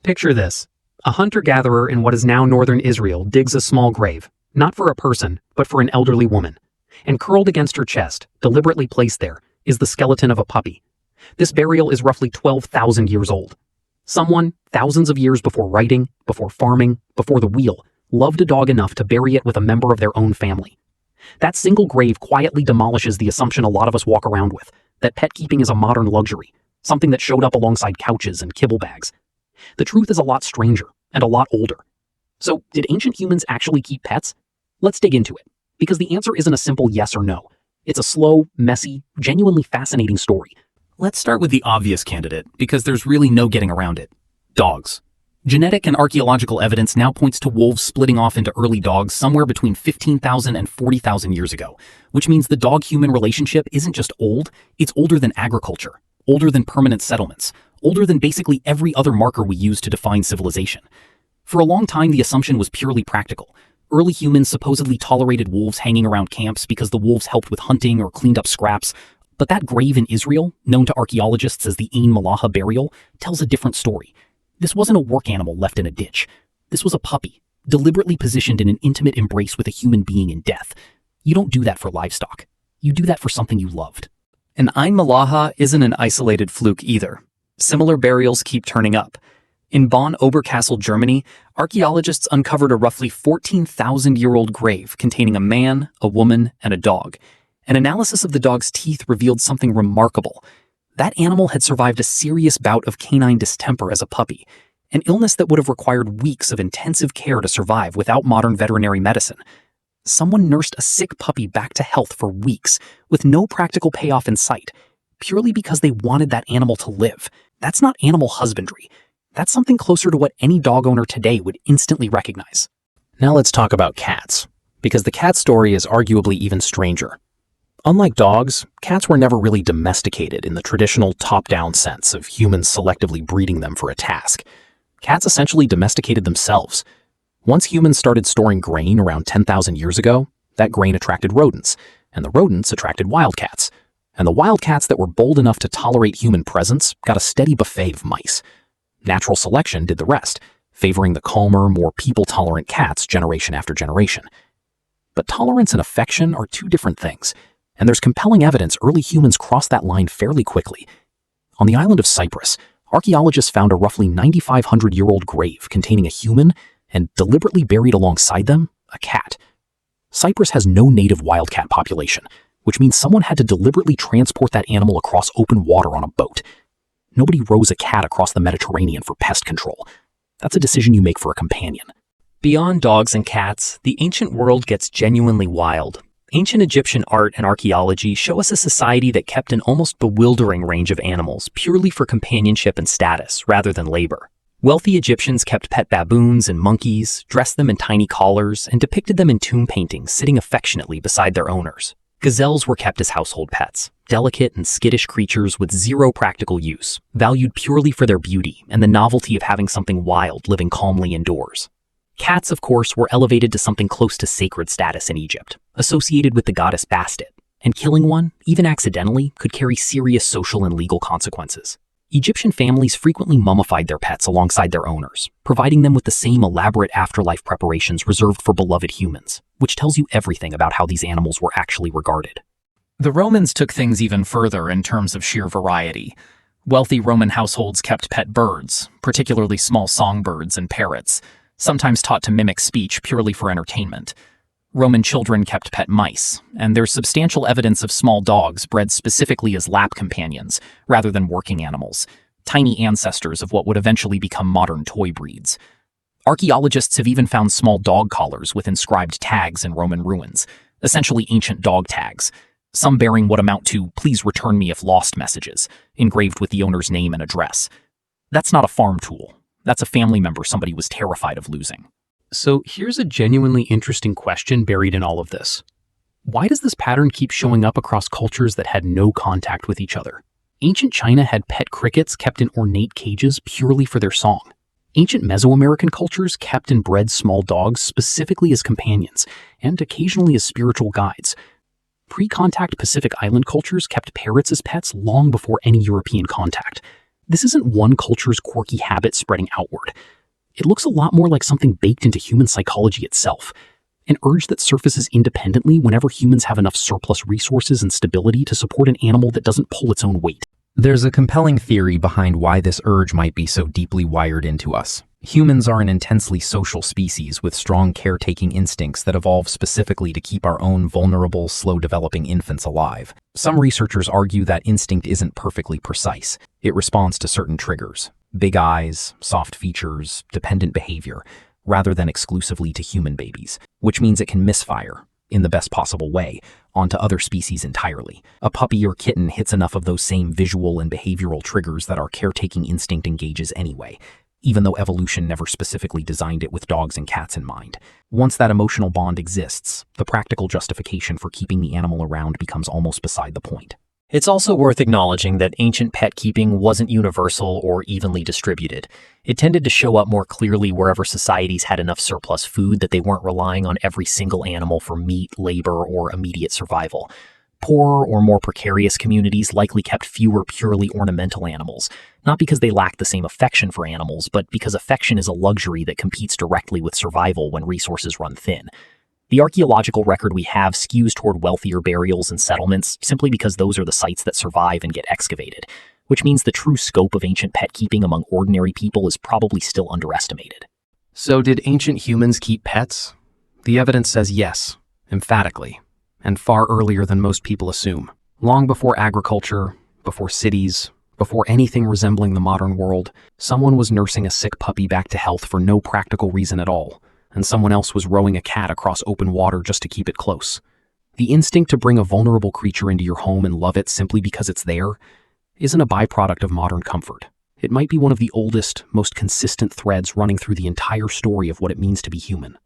Picture this. A hunter-gatherer in what is now northern Israel digs a small grave, not for a person, but for an elderly woman. And curled against her chest, deliberately placed there, is the skeleton of a puppy. This burial is roughly 12,000 years old. Someone, thousands of years before writing, before farming, before the wheel, loved a dog enough to bury it with a member of their own family. That single grave quietly demolishes the assumption a lot of us walk around with, that pet keeping is a modern luxury, something that showed up alongside couches and kibble bags. The truth is a lot stranger and a lot older. So, did ancient humans actually keep pets? Let's dig into it, because the answer isn't a simple yes or no. It's a slow, messy, genuinely fascinating story. Let's start with the obvious candidate, because there's really no getting around it. Dogs. Genetic and archaeological evidence now points to wolves splitting off into early dogs somewhere between 15,000 and 40,000 years ago, which means the dog-human relationship isn't just old, it's older than agriculture, older than permanent settlements, older than basically every other marker we use to define civilization. For a long time, the assumption was purely practical. Early humans supposedly tolerated wolves hanging around camps because the wolves helped with hunting or cleaned up scraps, but that grave in Israel, known to archaeologists as the Ain Malaha burial, tells a different story. This wasn't a work animal left in a ditch. This was a puppy, deliberately positioned in an intimate embrace with a human being in death. You don't do that for livestock. You do that for something you loved. And Ain Malaha isn't an isolated fluke either. Similar burials keep turning up. In Bonn-Oberkassel, Germany, archaeologists uncovered a roughly 14,000-year-old grave containing a man, a woman, and a dog. An analysis of the dog's teeth revealed something remarkable. That animal had survived a serious bout of canine distemper as a puppy, an illness that would have required weeks of intensive care to survive without modern veterinary medicine. Someone nursed a sick puppy back to health for weeks, with no practical payoff in sight, purely because they wanted that animal to live. That's not animal husbandry. That's something closer to what any dog owner today would instantly recognize. Now let's talk about cats, because the cat story is arguably even stranger. Unlike dogs, cats were never really domesticated in the traditional top-down sense of humans selectively breeding them for a task. Cats essentially domesticated themselves. Once humans started storing grain around 10,000 years ago, that grain attracted rodents, and the rodents attracted wildcats. And the wildcats that were bold enough to tolerate human presence got a steady buffet of mice. Natural selection did the rest, favoring the calmer, more people-tolerant cats generation after generation. But tolerance and affection are two different things, and there's compelling evidence early humans crossed that line fairly quickly. On the island of Cyprus, archaeologists found a roughly 9,500-year-old grave containing a human and, deliberately buried alongside them, a cat. Cyprus has no native wildcat population, which means someone had to deliberately transport that animal across open water on a boat. Nobody rows a cat across the Mediterranean for pest control. That's a decision you make for a companion. Beyond dogs and cats, the ancient world gets genuinely wild. Ancient Egyptian art and archaeology show us a society that kept an almost bewildering range of animals purely for companionship and status rather than labor. Wealthy Egyptians kept pet baboons and monkeys, dressed them in tiny collars, and depicted them in tomb paintings sitting affectionately beside their owners. Gazelles were kept as household pets, delicate and skittish creatures with zero practical use, valued purely for their beauty and the novelty of having something wild living calmly indoors. Cats, of course, were elevated to something close to sacred status in Egypt, associated with the goddess Bastet, and killing one, even accidentally, could carry serious social and legal consequences. Egyptian families frequently mummified their pets alongside their owners, providing them with the same elaborate afterlife preparations reserved for beloved humans, which tells you everything about how these animals were actually regarded. The Romans took things even further in terms of sheer variety. Wealthy Roman households kept pet birds, particularly small songbirds and parrots, sometimes taught to mimic speech purely for entertainment. Roman children kept pet mice, and there's substantial evidence of small dogs bred specifically as lap companions, rather than working animals, tiny ancestors of what would eventually become modern toy breeds. Archaeologists have even found small dog collars with inscribed tags in Roman ruins, essentially ancient dog tags, some bearing what amount to "please return me if lost" messages, engraved with the owner's name and address. That's not a farm tool. That's a family member somebody was terrified of losing. So here's a genuinely interesting question buried in all of this. Why does this pattern keep showing up across cultures that had no contact with each other? Ancient China had pet crickets kept in ornate cages purely for their song. Ancient Mesoamerican cultures kept and bred small dogs specifically as companions, and occasionally as spiritual guides. Pre-contact Pacific Island cultures kept parrots as pets long before any European contact. This isn't one culture's quirky habit spreading outward. It looks a lot more like something baked into human psychology itself. An urge that surfaces independently whenever humans have enough surplus resources and stability to support an animal that doesn't pull its own weight. There's a compelling theory behind why this urge might be so deeply wired into us. Humans are an intensely social species with strong caretaking instincts that evolve specifically to keep our own vulnerable, slow-developing infants alive. Some researchers argue that instinct isn't perfectly precise. It responds to certain triggers: big eyes, soft features, dependent behavior, rather than exclusively to human babies, which means it can misfire, in the best possible way, onto other species entirely. A puppy or kitten hits enough of those same visual and behavioral triggers that our caretaking instinct engages anyway, even though evolution never specifically designed it with dogs and cats in mind. Once that emotional bond exists, the practical justification for keeping the animal around becomes almost beside the point. It's also worth acknowledging that ancient pet keeping wasn't universal or evenly distributed. It tended to show up more clearly wherever societies had enough surplus food that they weren't relying on every single animal for meat, labor, or immediate survival. Poorer or more precarious communities likely kept fewer purely ornamental animals, not because they lacked the same affection for animals, but because affection is a luxury that competes directly with survival when resources run thin. The archaeological record we have skews toward wealthier burials and settlements simply because those are the sites that survive and get excavated, which means the true scope of ancient pet keeping among ordinary people is probably still underestimated. So did ancient humans keep pets? The evidence says yes, emphatically, and far earlier than most people assume. Long before agriculture, before cities, before anything resembling the modern world, someone was nursing a sick puppy back to health for no practical reason at all, and someone else was rowing a cat across open water just to keep it close. The instinct to bring a vulnerable creature into your home and love it simply because it's there isn't a byproduct of modern comfort. It might be one of the oldest, most consistent threads running through the entire story of what it means to be human.